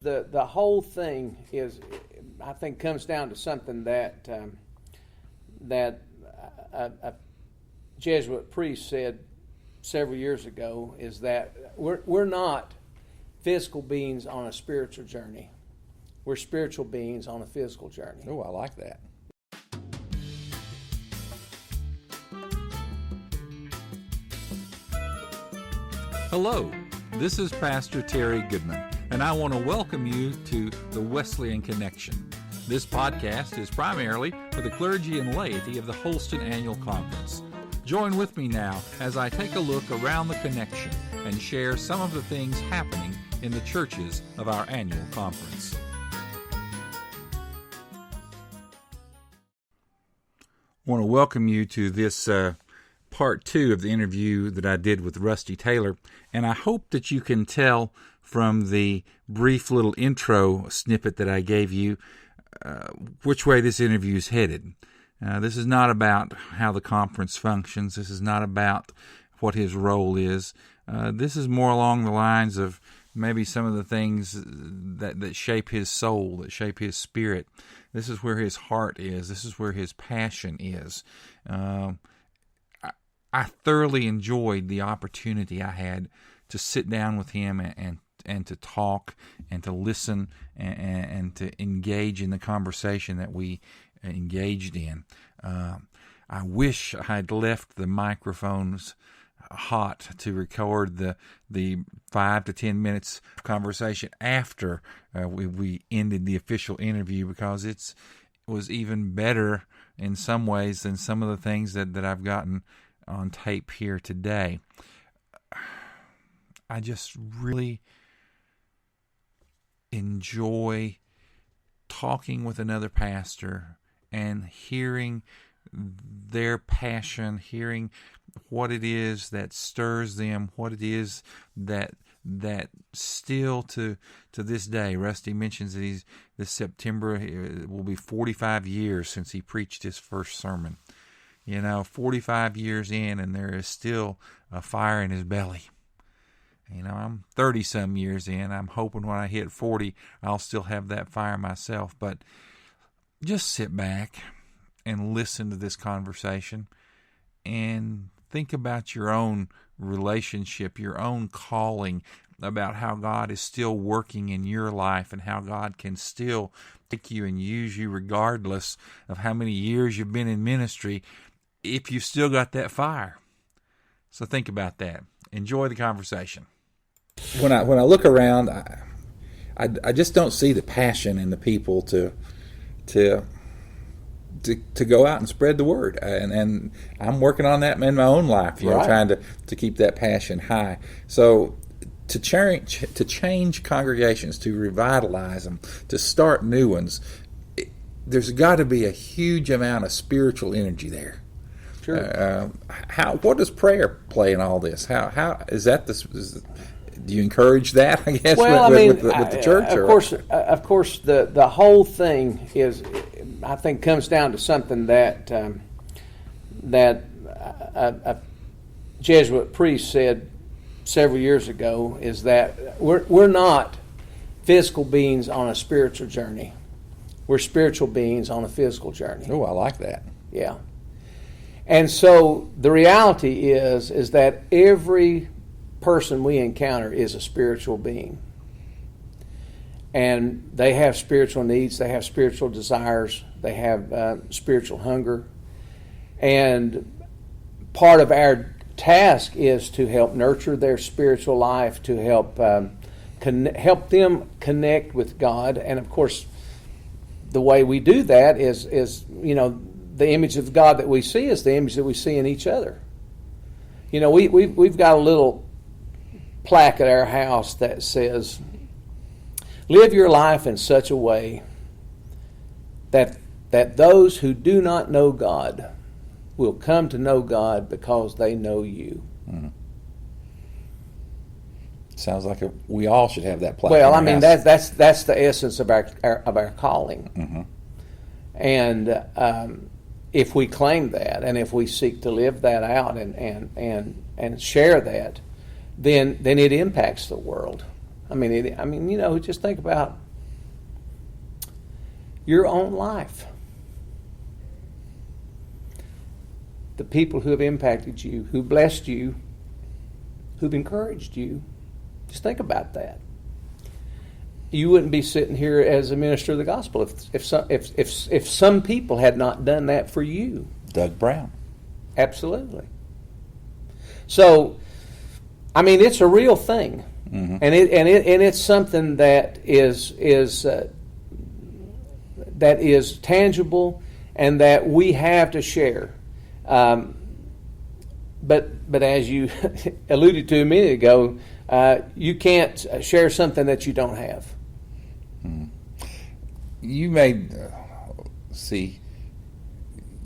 The whole thing is, I think, comes down to something that a Jesuit priest said several years ago, is that we're not physical beings on a spiritual journey. We're spiritual beings on a physical journey. Oh, I like that. Hello, this is Pastor Terry Goodman, and I want to welcome you to the Wesleyan Connection. This podcast is primarily for the clergy and laity of the Holston-Annual-Conference. Join with me now as I take a look around the Connection and share some of the things happening in the churches of our annual conference. I want to welcome you to this part 2 of the interview that I did with Rusty Taylor, and I hope that you can tell from the brief little intro snippet that I gave you which way this interview is headed. This is not about how the conference functions. This is not about what his role is. This is more along the lines of maybe some of the things that shape his soul, that shape his spirit. This is where his heart is. This is where his passion is. I thoroughly enjoyed the opportunity I had to sit down with him and to talk and to listen and to engage in the conversation that we engaged in. I wish I had left the microphones hot to record the 5 to 10 minutes of conversation after we ended the official interview, because it was even better in some ways than some of the things that I've gotten on tape here today. I just really enjoy talking with another pastor and hearing their passion, hearing what it is that stirs them, what it is that still to this day. Rusty mentions that this September it will be 45 years since he preached his first sermon. 45 years in, and there is still a fire in his belly. I'm 30-some years in. I'm hoping when I hit 40, I'll still have that fire myself. But just sit back and listen to this conversation and think about your own relationship, your own calling, about how God is still working in your life and how God can still take you and use you regardless of how many years you've been in ministry, if you've still got that fire. So think about that. Enjoy the conversation. When I look around, I just don't see the passion in the people to go out and spread the word. And I'm working on that in my own life, right. Trying to keep that passion high. So to change congregations, to revitalize them, to start new ones, there's got to be a huge amount of spiritual energy there. Sure. What does prayer play in all this? How is that? Do you encourage that? I guess with the church. Of course, the whole thing is, I think, comes down to something that a Jesuit priest said several years ago, is that we're not physical beings on a spiritual journey. We're spiritual beings on a physical journey. Oh, I like that. Yeah. And so the reality is that every person we encounter is a spiritual being. And they have spiritual needs, they have spiritual desires, they have spiritual hunger. And part of our task is to help nurture their spiritual life, to help them connect with God. And of course, the way we do that is the image of God that we see is the image that we see in each other. We've got a little plaque at our house that says, "Live your life in such a way that those who do not know God will come to know God because they know you." Mm-hmm. Sounds like we all should have that plaque. Well, that's the essence of our calling. Mm-hmm. And if we claim that, and if we seek to live that out and share that, then it impacts the world. I mean, just think about your own life. The people who have impacted you, who blessed you, who've encouraged you. Just think about that. You wouldn't be sitting here as a minister of the gospel if some people had not done that for you. Doug Brown. Absolutely. So, I mean, it's a real thing, Mm-hmm. and it's something that is tangible, and that we have to share. But as you alluded to a minute ago, you can't share something that you don't have. You made,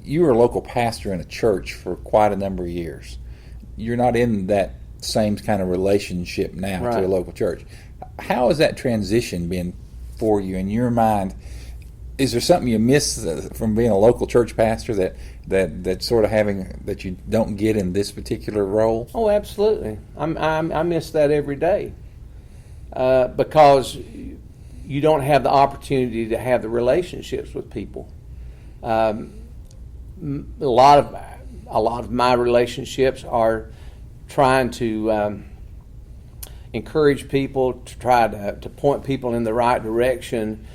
you were a local pastor in a church for quite a number of years. You're not in that same kind of relationship now Right. to a local church. How has that transition been for you in your mind? Is there something you miss from being a local church pastor that sort of having that you don't get in this particular role? Oh, absolutely. I miss that every day because you don't have the opportunity to have the relationships with people. A lot of my relationships are trying to encourage people, to try to point people in the right direction.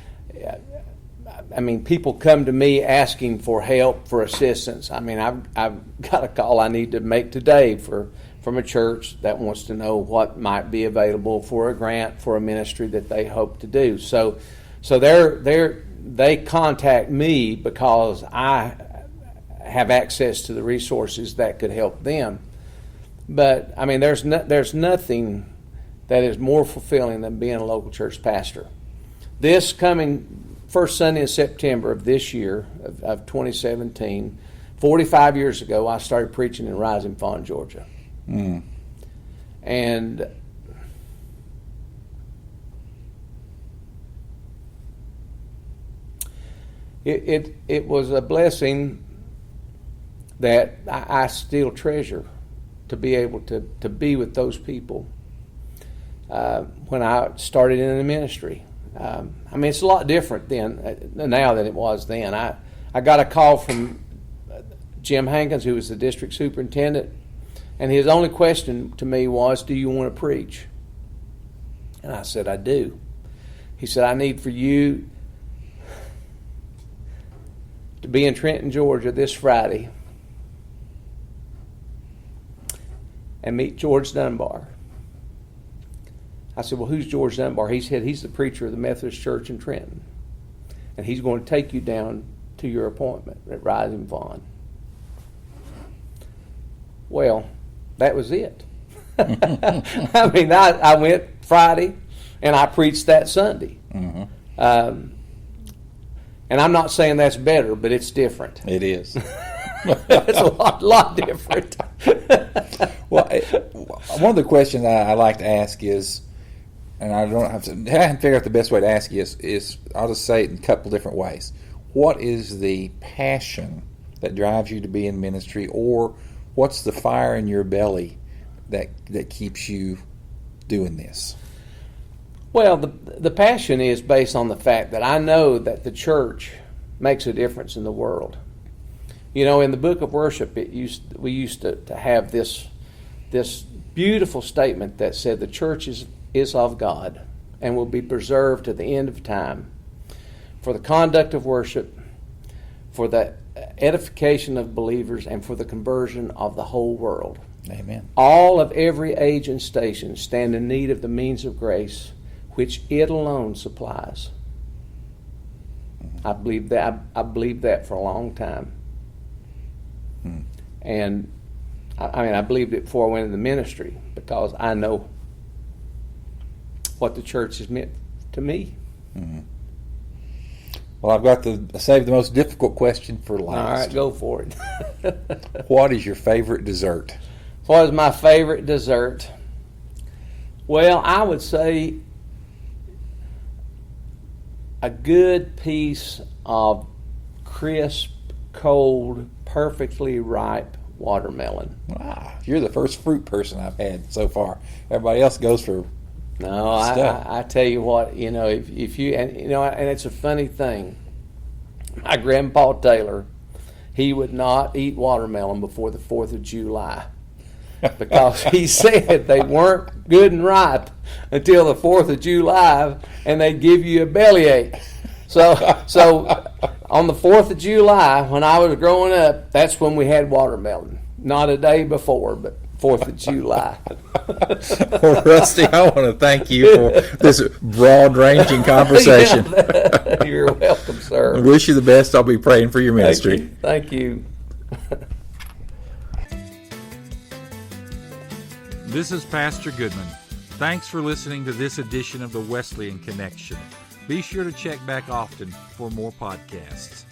I mean, people come to me asking for help, for assistance. I mean, I've got a call I need to make today from a church that wants to know what might be available for a grant for a ministry that they hope to do. So they contact me because I have access to the resources that could help them. But I mean, there's nothing that is more fulfilling than being a local church pastor. This coming first Sunday in September of this year, of 2017, 45 years ago, I started preaching in Rising Fawn, Georgia. Mm. And it was a blessing that I still treasure, to be able to be with those people when I started in the ministry. I mean, it's a lot different now than it was then. I got a call from Jim Hankins, who was the district superintendent, and his only question to me was, "Do you want to preach?" And I said, "I do." He said, "I need for you to be in Trenton, Georgia this Friday and meet George Dunbar." I said, "Well, who's George Dunbar?" He said, "He's the preacher of the Methodist Church in Trenton, and he's going to take you down to your appointment at Rising Fawn." Well, that was it. I mean, I went Friday, and I preached that Sunday. Mm-hmm. And I'm not saying that's better, but it's different. It is. It's a lot different. Well, one of the questions I like to ask is, and I haven't figured out the best way to ask you is I'll just say it in a couple different ways. What is the passion that drives you to be in ministry, or what's the fire in your belly that keeps you doing this? Well, the passion is based on the fact that I know that the church makes a difference in the world. You know, in the book of worship, we used to have this beautiful statement that said the church is of God and will be preserved to the end of time for the conduct of worship, for the edification of believers, and for the conversion of the whole world. Amen. All of every age and station stand in need of the means of grace which it alone supplies. I believe that for a long time. And I believed it before I went into the ministry, because I know what the church has meant to me. Mm-hmm. Well, I've got to save the most difficult question for last. All right, go for it. What is your favorite dessert? What is my favorite dessert? Well, I would say a good piece of crisp, cold, perfectly ripe watermelon. Wow, you're the first fruit person I've had so far. Everybody else goes for No, stuff. I tell you what, if you, and it's a funny thing. My grandpa Taylor, he would not eat watermelon before the 4th of July because he said they weren't good and ripe until the 4th of July, and they'd give you a bellyache. So on the 4th of July, when I was growing up, that's when we had watermelon. Not a day before, but 4th of July. Well, Rusty, I want to thank you for this broad-ranging conversation. Yeah, you're welcome, sir. I wish you the best. I'll be praying for your ministry. Thank you. This is Pastor Goodman. Thanks for listening to this edition of the Wesleyan Connection. Be sure to check back often for more podcasts.